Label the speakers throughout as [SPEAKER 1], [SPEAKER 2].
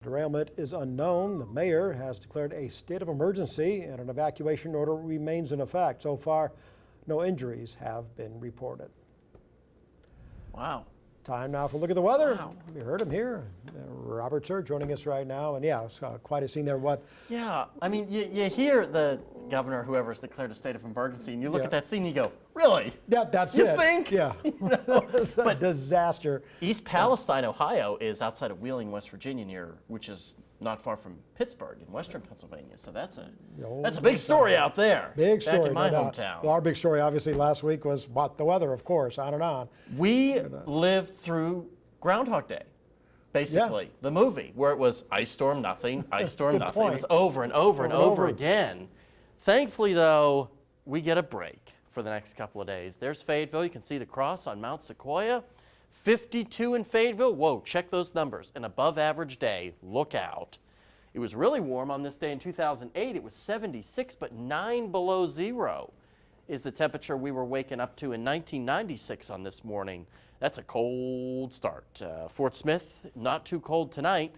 [SPEAKER 1] Derailment is unknown. The mayor has declared a state of emergency and an evacuation order remains in effect. So far, no injuries have been reported.
[SPEAKER 2] Wow.
[SPEAKER 1] Time now for a look at the weather.
[SPEAKER 2] Wow.
[SPEAKER 1] You heard him here. Robert Suhr joining us right now. And yeah, it's quite a scene there.
[SPEAKER 2] Yeah, I mean, you hear the governor, whoever's declared a state of emergency, and you look at that scene and you go, really?
[SPEAKER 1] Yeah, that's
[SPEAKER 2] you
[SPEAKER 1] it.
[SPEAKER 2] Think?
[SPEAKER 1] Yeah. It's a disaster.
[SPEAKER 2] East Palestine, Ohio is outside of Wheeling, West Virginia, which is not far from Pittsburgh in western Pennsylvania. So that's a big story out there.
[SPEAKER 1] Big story,
[SPEAKER 2] back in my
[SPEAKER 1] no doubt.
[SPEAKER 2] hometown.
[SPEAKER 1] Well, our big story obviously last week was the weather, of course, on and on.
[SPEAKER 2] We lived through Groundhog Day, basically, the movie, where it was ice storm, nothing, ice storm,
[SPEAKER 1] Good
[SPEAKER 2] nothing.
[SPEAKER 1] point.
[SPEAKER 2] It was over and over and over again. Thankfully, though, we get a break for the next couple of days. There's Fayetteville. You can see the cross on Mount Sequoia. 52 in Fayetteville. Whoa, check those numbers. An above average day. Look out. It was really warm on this day in 2008. It was 76, but 9 below zero is the temperature we were waking up to in 1996 on this morning. That's a cold start. Fort Smith, not too cold tonight.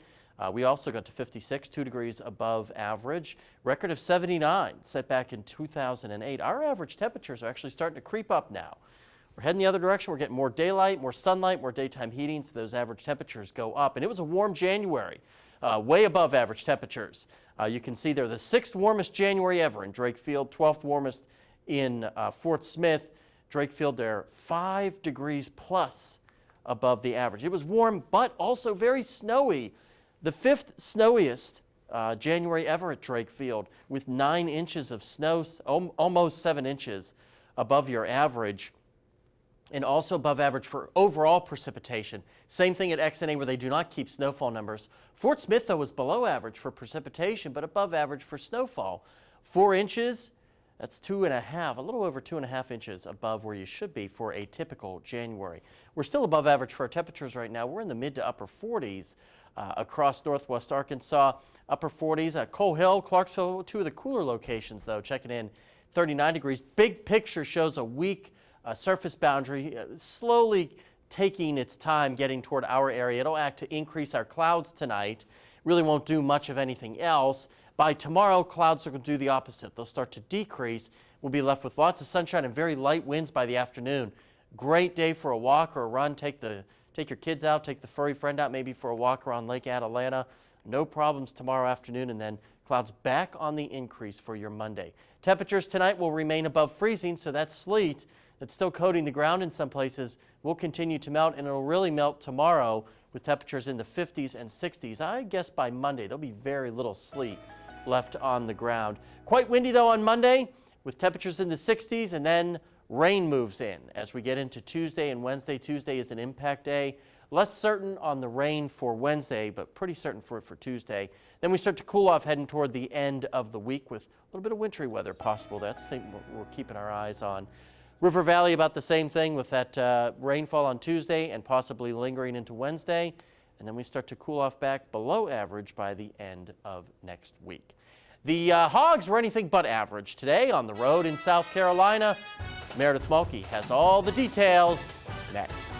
[SPEAKER 2] We also got to 56, 2 degrees above average. Record of 79 set back in 2008. Our average temperatures are actually starting to creep up now. We're heading the other direction. We're getting more daylight, more sunlight, more daytime heating, so those average temperatures go up. And it was a warm January, way above average temperatures. You can see they're the 6th warmest January ever in Drake Field, 12th warmest in Fort Smith. Drake Field, they're 5 degrees plus above the average. It was warm, but also very snowy. The 5th snowiest January ever at Drake Field, with 9 inches of snow, almost 7 inches above your average, and also above average for overall precipitation. Same thing at XNA, where they do not keep snowfall numbers. Fort Smith, though, was below average for precipitation, but above average for snowfall. 4 inches, that's 2.5, a little over 2.5 inches above where you should be for a typical January. We're still above average for our temperatures right now. We're in the mid to upper 40s. Across northwest Arkansas, upper 40s. Coal Hill, Clarksville, 2 of the cooler locations, though, checking in 39 degrees. Big picture shows a weak surface boundary slowly taking its time getting toward our area. It'll act to increase our clouds tonight. Really won't do much of anything else. By tomorrow, clouds are going to do the opposite. They'll start to decrease. We'll be left with lots of sunshine and very light winds by the afternoon. Great day for a walk or a run. Take your kids out, take the furry friend out maybe for a walk around Lake Atalanta. No problems tomorrow afternoon, and then clouds back on the increase for your Monday. Temperatures tonight will remain above freezing, so that sleet that's still coating the ground in some places will continue to melt, and it'll really melt tomorrow with temperatures in the 50s and 60s. I guess by Monday there'll be very little sleet left on the ground. Quite windy, though, on Monday with temperatures in the 60s, and then rain moves in as we get into Tuesday and Wednesday. Tuesday is an impact day. Less certain on the rain for Wednesday, but pretty certain for Tuesday. Then we start to cool off heading toward the end of the week with a little bit of wintry weather possible. That's the thing we're keeping our eyes on. River Valley, about the same thing with that rainfall on Tuesday and possibly lingering into Wednesday. And then we start to cool off back below average by the end of next week. The Hogs were anything but average today on the road in South Carolina. Meredith Mulkey has all the details next.